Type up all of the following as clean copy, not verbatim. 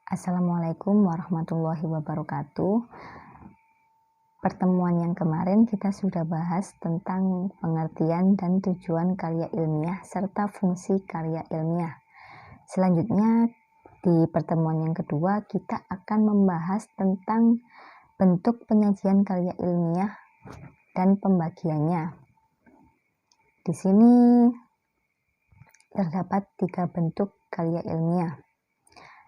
Assalamualaikum warahmatullahi wabarakatuh. Pertemuan yang kemarin kita sudah bahas tentang pengertian dan tujuan karya ilmiah serta fungsi karya ilmiah. Selanjutnya di pertemuan yang kedua kita akan membahas tentang bentuk penyajian karya ilmiah dan pembagiannya. Di sini terdapat 3 bentuk karya ilmiah.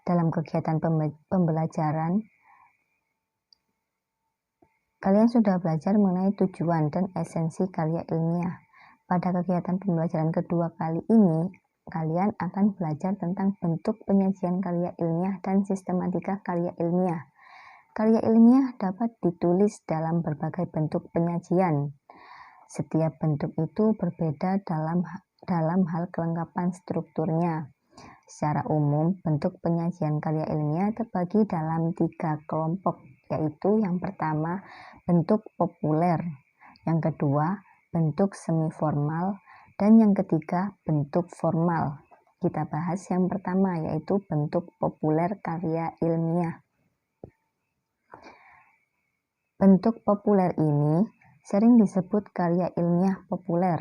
Dalam kegiatan pembelajaran, kalian sudah belajar mengenai tujuan dan esensi karya ilmiah. Pada kegiatan pembelajaran kedua kali ini, kalian akan belajar tentang bentuk penyajian karya ilmiah dan sistematika karya ilmiah. Karya ilmiah dapat ditulis dalam berbagai bentuk penyajian. Setiap bentuk itu berbeda dalam hal kelengkapan strukturnya. Secara umum, bentuk penyajian karya ilmiah terbagi dalam 3 kelompok, yaitu yang pertama, bentuk populer, yang kedua, bentuk semi formal, dan yang ketiga, bentuk formal. Kita bahas yang pertama, yaitu bentuk populer karya ilmiah. Bentuk populer ini sering disebut karya ilmiah populer.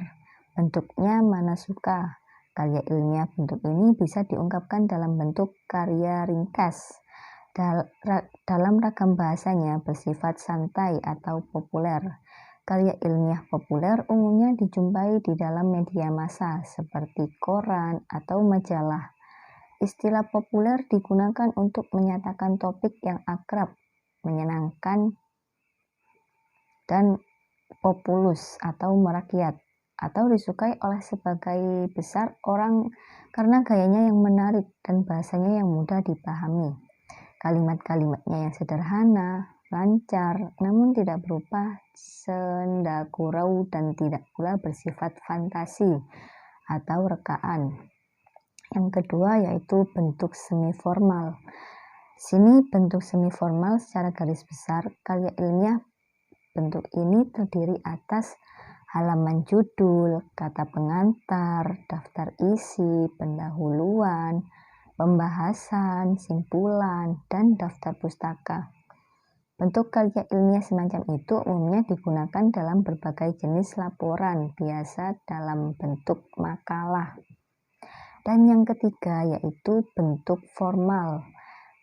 Bentuknya mana suka. Karya ilmiah bentuk ini bisa diungkapkan dalam bentuk karya ringkas. Dalam ragam bahasanya bersifat santai atau populer. Karya ilmiah populer umumnya dijumpai di dalam media massa seperti koran atau majalah. Istilah populer digunakan untuk menyatakan topik yang akrab, menyenangkan, dan populus atau merakyat, atau disukai oleh sebagai besar orang karena gayanya yang menarik dan bahasanya yang mudah dipahami. Kalimat-kalimatnya yang sederhana, lancar, namun tidak berupa senda gurau dan tidak pula bersifat fantasi atau rekaan. Yang kedua yaitu bentuk semi formal. Sini bentuk semi formal secara garis besar karya ilmiah. Bentuk ini terdiri atas halaman judul, kata pengantar, daftar isi, pendahuluan, pembahasan, simpulan, dan daftar pustaka. Bentuk karya ilmiah semacam itu umumnya digunakan dalam berbagai jenis laporan, biasa dalam bentuk makalah. Dan yang ketiga yaitu bentuk formal.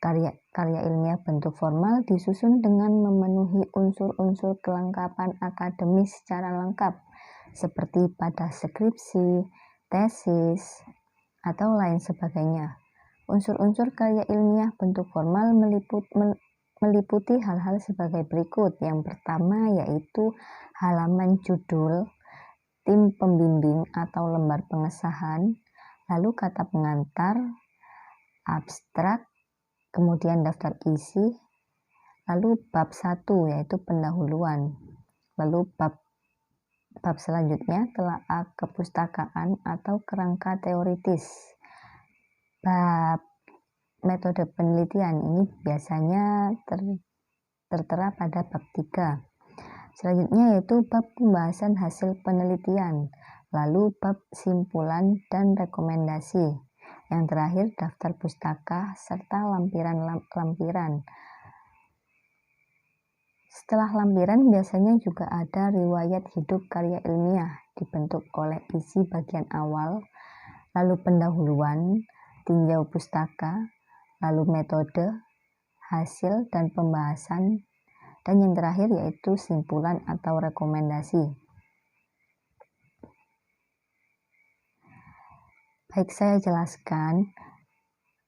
Karya ilmiah bentuk formal disusun dengan memenuhi unsur-unsur kelengkapan akademis secara lengkap, seperti pada skripsi, tesis, atau lain sebagainya. Unsur-unsur karya ilmiah bentuk formal meliputi hal-hal sebagai berikut. Yang pertama yaitu halaman judul, tim pembimbing atau lembar pengesahan, lalu kata pengantar, abstrak, kemudian daftar isi, lalu bab 1 yaitu pendahuluan, lalu bab selanjutnya telaah kepustakaan atau kerangka teoritis. Bab metode penelitian ini biasanya tertera pada bab 3. Selanjutnya yaitu bab pembahasan hasil penelitian, lalu bab simpulan dan rekomendasi. Yang terakhir daftar pustaka serta lampiran-lampiran. Setelah lampiran biasanya juga ada riwayat hidup karya ilmiah dibentuk oleh isi bagian awal, lalu pendahuluan, tinjau pustaka, lalu metode, hasil dan pembahasan, dan yang terakhir yaitu simpulan atau rekomendasi. Baik, saya jelaskan.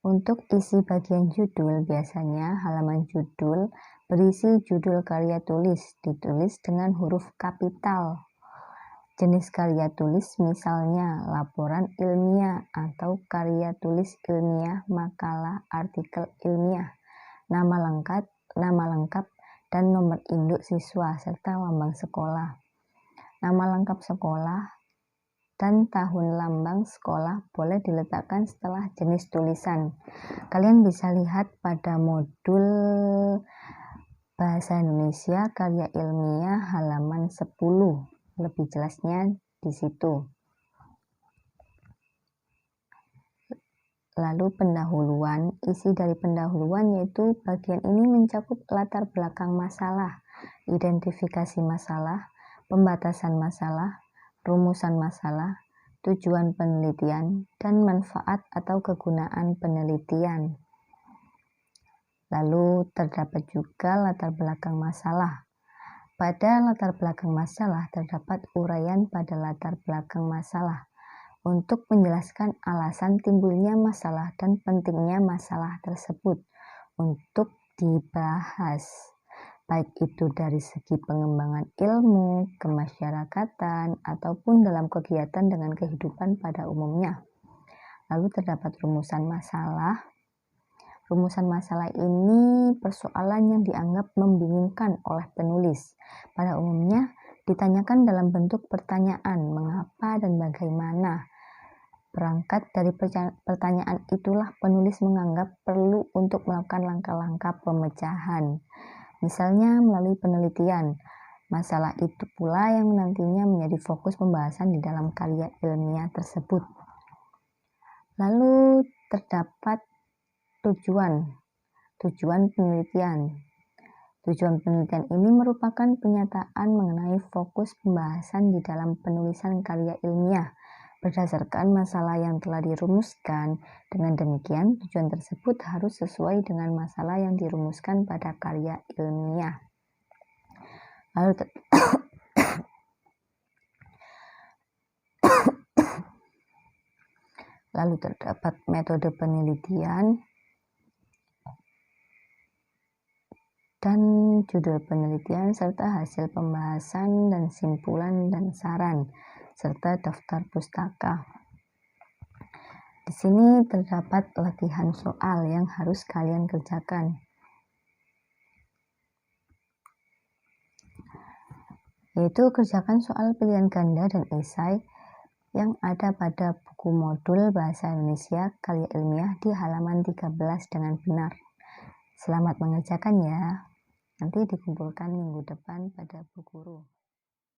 Untuk isi bagian judul, biasanya halaman judul berisi judul karya tulis, ditulis dengan huruf kapital. Jenis karya tulis misalnya laporan ilmiah atau karya tulis ilmiah, makalah, artikel ilmiah, nama lengkap, dan nomor induk siswa, serta lambang sekolah. Nama lengkap sekolah dan tahun lambang sekolah boleh diletakkan setelah jenis tulisan. Kalian bisa lihat pada modul Bahasa Indonesia Karya Ilmiah halaman 10. Lebih jelasnya di situ. Lalu pendahuluan, isi dari pendahuluan yaitu bagian ini mencakup latar belakang masalah, identifikasi masalah, pembatasan masalah, rumusan masalah, tujuan penelitian, dan manfaat atau kegunaan penelitian. Lalu terdapat juga latar belakang masalah. Pada latar belakang masalah terdapat uraian pada latar belakang masalah untuk menjelaskan alasan timbulnya masalah dan pentingnya masalah tersebut untuk dibahas, baik itu dari segi pengembangan ilmu, kemasyarakatan, ataupun dalam kegiatan dengan kehidupan pada umumnya. Lalu terdapat rumusan masalah. Rumusan masalah ini persoalan yang dianggap membingungkan oleh penulis. Pada umumnya ditanyakan dalam bentuk pertanyaan mengapa dan bagaimana. Berangkat dari pertanyaan itulah penulis menganggap perlu untuk melakukan langkah-langkah pemecahan. Misalnya melalui penelitian. Masalah itu pula yang nantinya menjadi fokus pembahasan di dalam karya ilmiah tersebut. Lalu terdapat tujuan penelitian. Tujuan penelitian ini merupakan pernyataan mengenai fokus pembahasan di dalam penulisan karya ilmiah berdasarkan masalah yang telah dirumuskan. Dengan demikian, tujuan tersebut harus sesuai dengan masalah yang dirumuskan pada karya ilmiah. Lalu terdapat metode penelitian dan judul penelitian serta hasil pembahasan dan simpulan dan saran serta daftar pustaka. Di sini terdapat latihan soal yang harus kalian kerjakan, yaitu kerjakan soal pilihan ganda dan esai yang ada pada buku modul Bahasa Indonesia Karya Ilmiah di halaman 13 dengan benar. Selamat mengerjakan ya. Nanti dikumpulkan minggu depan pada Bu Guru.